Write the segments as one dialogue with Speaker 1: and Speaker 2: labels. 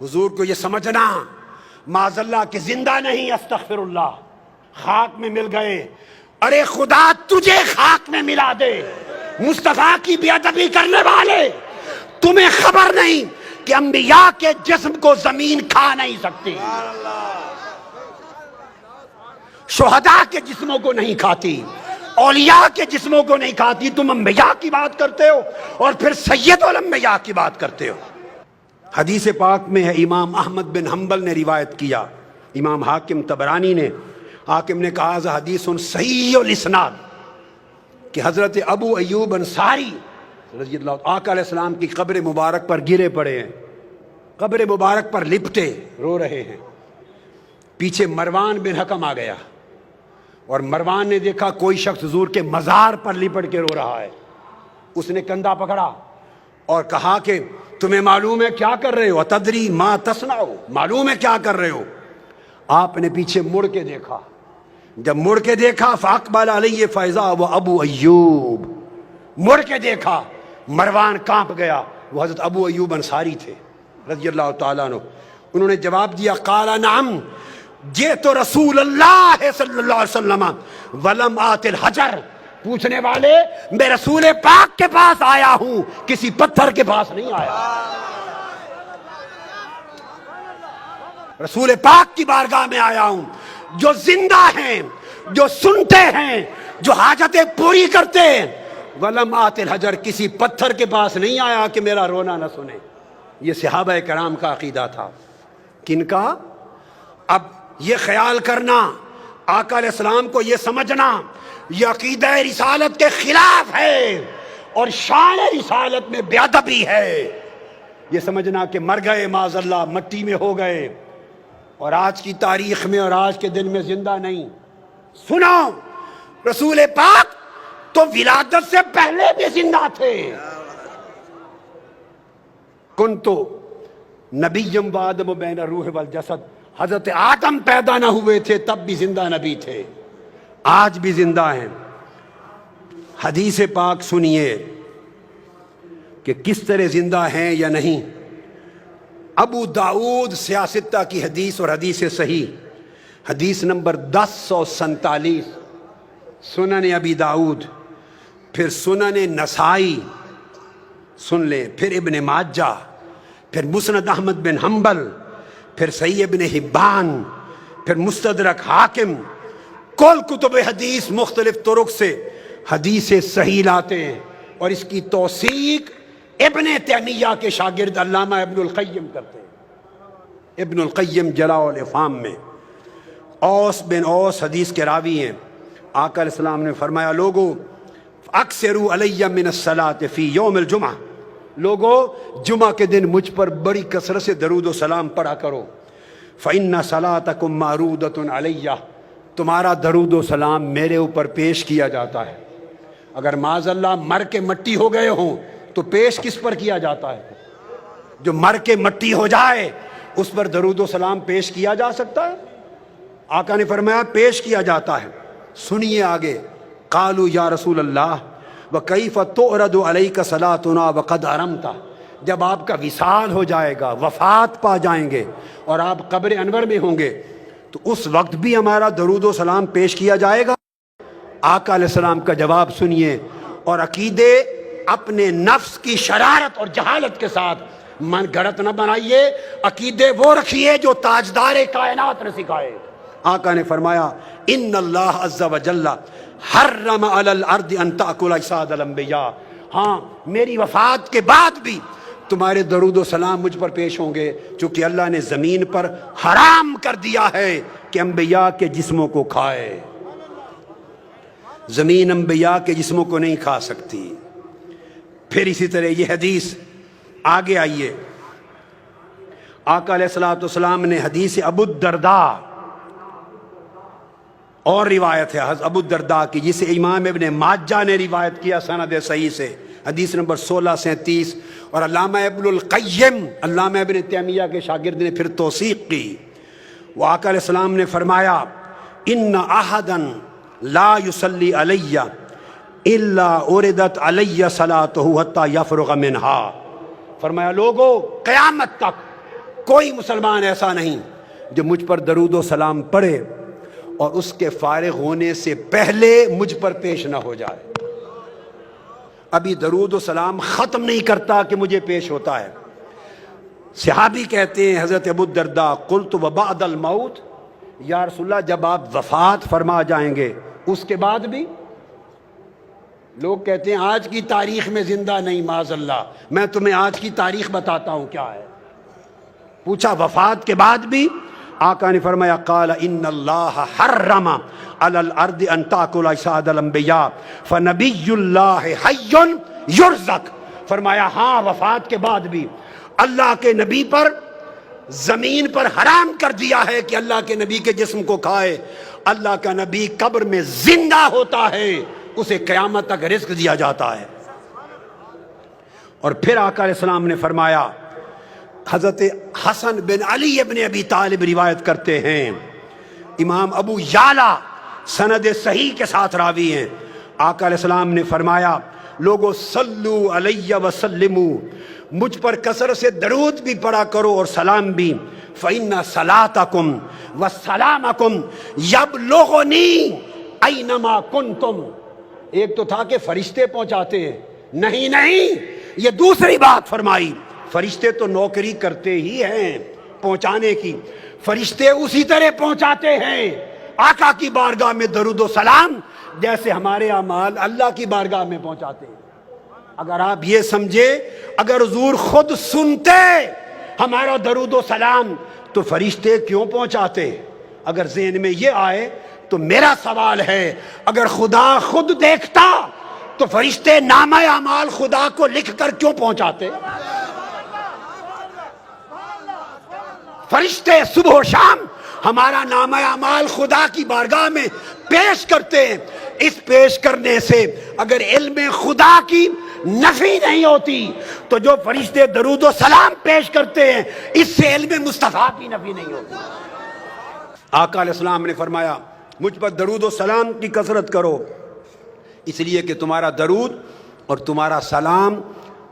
Speaker 1: حضور کو یہ سمجھنا معاذ اللہ کہ زندہ نہیں، استغفر اللہ، خاک میں مل گئے۔ ارے خدا تجھے خاک میں ملا دے، مصطفیٰ کی بے ادبی کرنے والے، تمہیں خبر نہیں کہ انبیاء کے جسم کو زمین کھا نہیں سکتی، شہداء کے جسموں کو نہیں کھاتی، اولیاء کے جسموں کو نہیں کھاتی۔ تم انبیاء کی بات کرتے ہو اور پھر سید الانبیاء کی بات کرتے ہو۔ حدیث پاک میں ہے، امام احمد بن حنبل نے روایت کیا، امام حاکم طبرانی نے، حاکم نے کہا ذا حدیث صحیح الاسناد، کہ حضرت ابو ایوب انصاری رضی اللہ آقا علیہ السلام کی قبر مبارک پر گرے پڑے ہیں، قبر مبارک پر لپٹے رو رہے ہیں۔ پیچھے مروان بن حکم آ گیا اور مروان نے دیکھا کوئی شخص حضور کے مزار پر لپٹ کے رو رہا ہے۔ اس نے کندھا پکڑا اور کہا کہ تمہیں معلوم ہے کیا کر رہے ہو؟ تدری ما تصنع، معلوم ہے کیا کر رہے ہو؟ آپ نے پیچھے مڑ کے دیکھا، جب مڑ کے دیکھا فاقبل علیہ فیضا وہ ابو ایوب، مڑ کے دیکھا مروان کانپ گیا، وہ حضرت ابو ایوب انصاری تھے رضی اللہ تعالیٰ عنہ۔ انہوں نے جواب دیا قال نعم جئت رسول اللہ صلی اللہ علیہ وسلم ولم آت الحجر، پوچھنے والے میں رسول پاک کے پاس آیا ہوں، کسی پتھر کے پاس نہیں آیا۔ رسول پاک کی بارگاہ میں آیا ہوں، جو زندہ ہیں، جو سنتے ہیں، جو حاجتیں پوری کرتے ہیں۔ ولم آت الحجر، کسی پتھر کے پاس نہیں آیا کہ میرا رونا نہ سنے۔ یہ صحابہ کرام کا عقیدہ تھا۔ کن کا؟ اب یہ خیال کرنا، آقا علیہ السلام کو یہ سمجھنا یہ عقیدہ رسالت کے خلاف ہے اور شان رسالت میں بے ادبی ہے۔ یہ سمجھنا کہ مر گئے معاذ اللہ، مٹی میں ہو گئے اور آج کی تاریخ میں اور آج کے دن میں زندہ نہیں۔ سنو، رسول پاک تو ولادت سے پہلے بھی زندہ تھے۔ کنتو نبیم وآدم بین الروح والجسد، حضرت آدم پیدا نہ ہوئے تھے تب بھی زندہ نبی تھے، آج بھی زندہ ہیں۔ حدیث پاک سنیے کہ کس طرح زندہ ہیں یا نہیں۔ ابو داؤد سیاستہ کی حدیث اور حدیث صحیح، حدیث نمبر 1047، سنن ابی داؤد، پھر سنن نسائی سن لیں، پھر ابن ماجہ، پھر مسند احمد بن حنبل، پھر صحیح ابن حبان، پھر مستدرک حاکم، کل کتب حدیث مختلف طرق سے حدیث صحیح لاتے ہیں اور اس کی توثیق ابن تیمیہ کے شاگرد علامہ ابن القیم کرتے ہیں۔ ابن القیم جلاء الافہام میں اوس بن اوس حدیث کے راوی ہیں۔ آقا علیہ السلام نے فرمایا لوگو اکثروا علی من الصلاۃ فی یوم الجمعہ، لوگو جمعہ کے دن مجھ پر بڑی کثرت سے درود و سلام پڑھا کرو۔ فإن صلاتکم معروضۃ علی، تمہارا درود و سلام میرے اوپر پیش کیا جاتا ہے۔ اگر معاذ اللہ مر کے مٹی ہو گئے ہوں تو پیش کس پر کیا جاتا ہے؟ جو مر کے مٹی ہو جائے اس پر درود و سلام پیش کیا جا سکتا ہے؟ آقا نے فرمایا پیش کیا جاتا ہے۔ سنیے آگے، قالوا یا رسول اللہ وکیف تعرض علیک صلاتنا وقد ارمت، جب آپ کا وصال ہو جائے گا، وفات پا جائیں گے اور آپ قبر انور میں ہوں گے تو اس وقت بھی ہمارا درود و سلام پیش کیا جائے گا؟ آقا علیہ السلام کا جواب سنیے اور عقیدے اپنے نفس کی شرارت اور جہالت کے ساتھ من گھڑت نہ بنائیے، عقیدے وہ رکھیے جو تاجدار کائنات نے سکھائے۔ آقا نے فرمایا ان اللہ عز وجل حرم علی الارض ان تاکل اجساد الانبیاء، ہاں میری وفات کے بعد بھی تمہارے درود و سلام مجھ پر پیش ہوں گے، چونکہ اللہ نے زمین پر حرام کر دیا ہے کہ انبیاء کے جسموں کو کھائے۔ زمین انبیاء کے جسموں کو نہیں کھا سکتی۔ پھر اسی طرح یہ حدیث آگے آئیے، آقا علیہ الصلوۃ والسلام نے حدیث ابو الدرداء اور روایت ہے حضرت ابو الدرداء کی، جسے امام ابن ماجہ نے روایت کیا سند صحیح سے، حدیث نمبر 1637، اور علامہ ابن القیم علامہ ابن تیمیہ کے شاگرد نے پھر توثیق کی۔ وہ آقا علیہ السلام نے فرمایا ان احدا لا یصلی علی الا اوردت علی صلاتہ حتی یفرغ منہا، فرمایا لوگو قیامت تک کوئی مسلمان ایسا نہیں جو مجھ پر درود و سلام پڑھے اور اس کے فارغ ہونے سے پہلے مجھ پر پیش نہ ہو جائے۔ ابھی درود و سلام ختم نہیں کرتا کہ مجھے پیش ہوتا ہے۔ صحابی کہتے ہیں حضرت ابو الدرداء قلت وبعد الموت، یا رسول اللہ جب آپ وفات فرما جائیں گے اس کے بعد بھی؟ لوگ کہتے ہیں آج کی تاریخ میں زندہ نہیں، معاذ اللہ۔ میں تمہیں آج کی تاریخ بتاتا ہوں کیا ہے۔ پوچھا وفات کے بعد بھی؟ آقا نے فرمایا قال ان اللہ حرم علی الارض ان تاکل اجساد الانبیاء فنبی اللہ حی یرزق۔ فرمایا ہاں وفات کے بعد بھی اللہ کے نبی پر زمین پر حرام کر دیا ہے کہ اللہ کے نبی کے جسم کو کھائے۔ اللہ کا نبی قبر میں زندہ ہوتا ہے، اسے قیامت تک رزق دیا جاتا ہے۔ اور پھر آقا علیہ السلام نے فرمایا، حضرت حسن بن علی ابن ابی طالب روایت کرتے ہیں، امام ابو یعلا سند صحیح کے ساتھ راوی ہیں، آقا علیہ السلام نے فرمایا لوگو صلو علیہ وسلمو، مجھ پر کثرت سے درود بھی پڑھا کرو اور سلام بھی، فإن صلاتکم وسلامکم یبلغنی اینما کنتم۔ ایک تو تھا کہ فرشتے پہنچاتے ہیں، نہیں یہ دوسری بات فرمائی، فرشتے تو نوکری کرتے ہی ہیں پہنچانے کی، فرشتے اسی طرح پہنچاتے ہیں آقا کی بارگاہ میں درود و سلام جیسے ہمارے اعمال اللہ کی بارگاہ میں پہنچاتے ہیں۔ اگر آپ یہ سمجھے اگر حضور خود سنتے ہمارا درود و سلام تو فرشتے کیوں پہنچاتے؟ اگر ذہن میں یہ آئے تو میرا سوال ہے اگر خدا خود دیکھتا تو فرشتے نامہ اعمال خدا کو لکھ کر کیوں پہنچاتے؟ فرشتے صبح و شام ہمارا نامہ اعمال خدا کی بارگاہ میں پیش کرتے ہیں۔ اس پیش کرنے سے اگر علم خدا کی نفی نہیں ہوتی تو جو فرشتے درود و سلام پیش کرتے ہیں اس سے علم مصطفیٰ کی نفی نہیں ہوتی۔ آقا علیہ السلام نے فرمایا مجھ پر درود و سلام کی کثرت کرو، اس لیے کہ تمہارا درود اور تمہارا سلام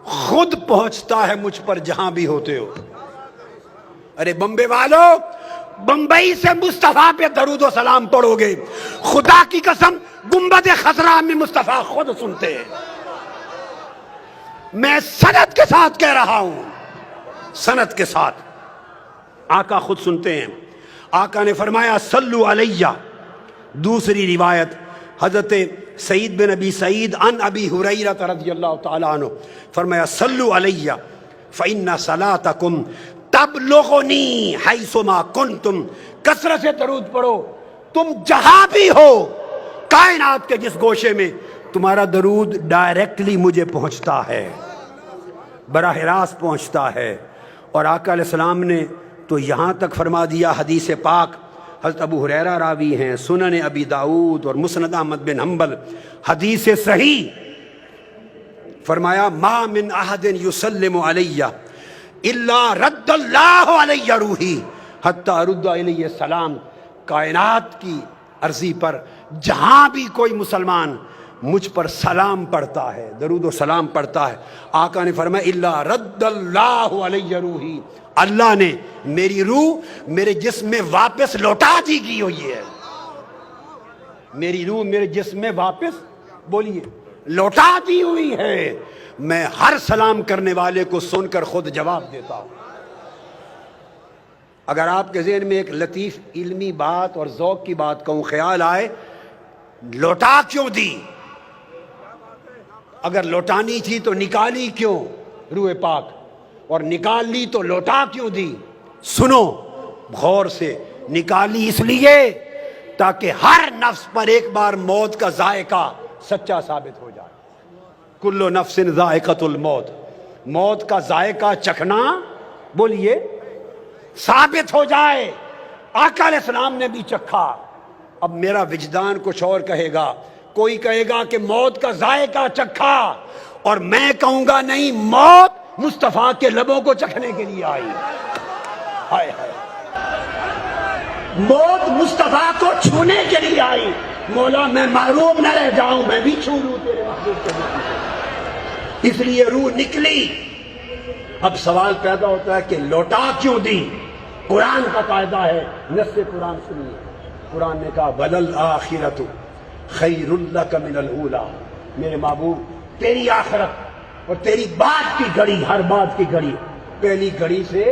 Speaker 1: خود پہنچتا ہے مجھ پر جہاں بھی ہوتے ہو۔ ارے بمبے والوں، بمبئی سے مصطفیٰ پہ درود و سلام پڑھو گے، خدا کی قسم گنبد خضرا میں مصطفیٰ خود سنتے ہیں۔ میں سند کے ساتھ کہہ رہا ہوں، سند کے ساتھ آقا خود سنتے ہیں۔ آقا نے فرمایا صلو علیہ۔ دوسری روایت حضرت سعید بن ابی سعید عن ابی ہریرہ رضی اللہ تعالیٰ عنہ فرمایا صلو علیہ فإن صلاتکم تبلغنی حیثما کنتم۔ کثرت سے درود پڑھو، تم جہاں بھی ہو کائنات کے جس گوشے میں، تمہارا درود ڈائریکٹلی مجھے پہنچتا ہے، براہ راست پہنچتا ہے۔ اور آقا علیہ السلام نے تو یہاں تک فرما دیا، حدیث پاک حضرت ابو ہریرہ راوی ہیں، سنن ابی داؤد اور مسند احمد بن حنبل، حدیث صحیح، فرمایا ما من احد یسلم علیہ الا رد اللہ علیہ روحی حتی رد علیہ السلام۔ کائنات کی عرضی پر جہاں بھی کوئی مسلمان مجھ پر سلام پڑھتا ہے، درود و سلام پڑھتا ہے، آقا نے فرمایا الا رد اللہ علیہ روحی، اللہ نے میری روح میرے جسم میں واپس لوٹا دی گئی ہوئی ہے، میری روح میرے جسم میں واپس بولیے لوٹا دی ہوئی ہے۔ میں ہر سلام کرنے والے کو سن کر خود جواب دیتا ہوں۔ اگر آپ کے ذہن میں ایک لطیف علمی بات اور ذوق کی بات کہوں، خیال آئے لوٹا کیوں دی؟ اگر لوٹانی تھی تو نکالی کیوں روح پاک، اور نکال لی تو لوٹا کیوں دی؟ سنو غور سے، نکالی اس لیے تاکہ ہر نفس پر ایک بار موت کا ذائقہ سچا ثابت ہو جائے۔ کل نفس ذائقۃ الموت، موت کا ذائقہ چکھنا بولیے ثابت ہو جائے۔ آقا علیہ السلام نے بھی چکھا، اب میرا وجدان کچھ اور کہے گا، کوئی کہے گا کہ موت کا ذائقہ چکھا، اور میں کہوں گا نہیں، موت مصطفیٰ کے لبوں کو چکھنے کے لیے آئی۔ ہائے ہائے، موت مصطفیٰ کو چھونے کے لیے آئی۔ مولا میں محروم نہ رہ جاؤں، میں بھی چھو لوں تیرے محبوب کے نام سے۔ اس لیے روح نکلی، اب سوال پیدا ہوتا ہے کہ لوٹا کیوں دی؟ قرآن کا قاعدہ ہے، نص قرآن سنیے، قرآن نے کہا وَلَلْآخِرَةُ خَيْرٌ لَكَ مِنَ الْأُولَىٰ، میرے محبوب تیری آخرت اور تیری بعد کی گھڑی، ہر بعد کی گھڑی پہلی گھڑی سے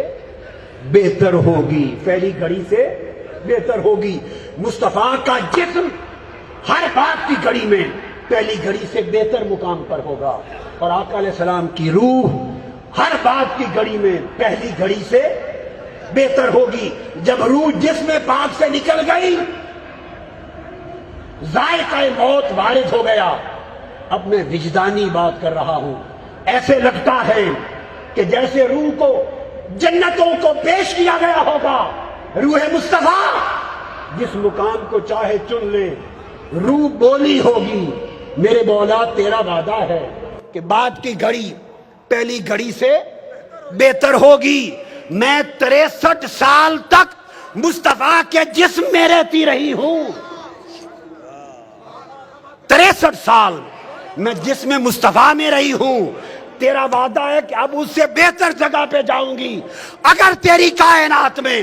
Speaker 1: بہتر ہوگی، پہلی گھڑی سے بہتر ہوگی۔ مصطفیٰ کا جسم ہر بات کی گھڑی میں پہلی گھڑی سے بہتر مقام پر ہوگا، اور آقا علیہ السلام کی روح ہر بات کی گھڑی میں پہلی گھڑی سے بہتر ہوگی۔ جب روح جسم پاک سے نکل گئی، ذائقہ موت وارد ہو گیا۔ اب میں وجدانی بات کر رہا ہوں، ایسے لگتا ہے کہ جیسے روح کو جنتوں کو پیش کیا گیا ہوگا۔ روح مصطفیٰ جس مقام کو چاہے چن لے، روح بولی ہوگی میرے مولا تیرا وعدہ ہے کہ بعد کی گھڑی پہلی گھڑی سے بہتر ہوگی۔ میں 63 سال تک مصطفیٰ کے جسم میں رہتی رہی ہوں، 63 سال میں جسم مصطفیٰ میں رہی ہوں۔ تیرا وعدہ ہے کہ اب اس سے بہتر جگہ پہ جاؤں گی۔ اگر تیری کائنات میں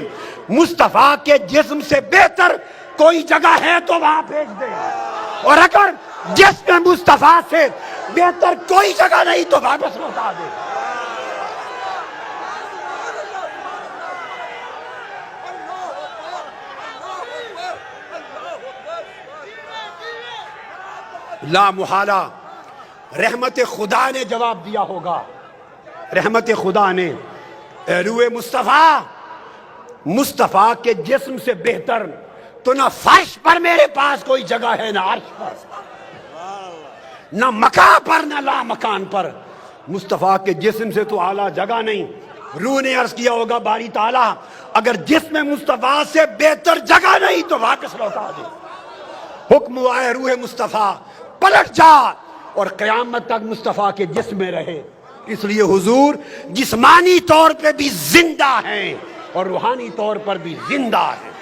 Speaker 1: مصطفیٰ کے جسم سے بہتر کوئی جگہ ہے تو وہاں بھیج دے، اور اگر جسم مصطفیٰ سے بہتر کوئی جگہ نہیں تو واپس لوٹا دے۔ لا محالہ رحمت خدا نے جواب دیا ہوگا، رحمت خدا نے، اے روح مصطفیٰ، مصطفیٰ کے جسم سے بہتر تو نہ فرش پر میرے پاس کوئی جگہ ہے، نہ عرش پر، نہ مکان پر، نہ لا مکان پر۔ مصطفیٰ کے جسم سے تو اعلیٰ جگہ نہیں۔ روح نے عرض کیا ہوگا باری تعالیٰ اگر جسم مصطفیٰ سے بہتر جگہ نہیں تو واپس لوٹا دے۔ حکم ہوا ہے روح مصطفیٰ پلٹ جا اور قیامت تک مصطفیٰ کے جسم میں رہے۔ اس لیے حضور جسمانی طور پہ بھی زندہ ہیں اور روحانی طور پر بھی زندہ ہیں۔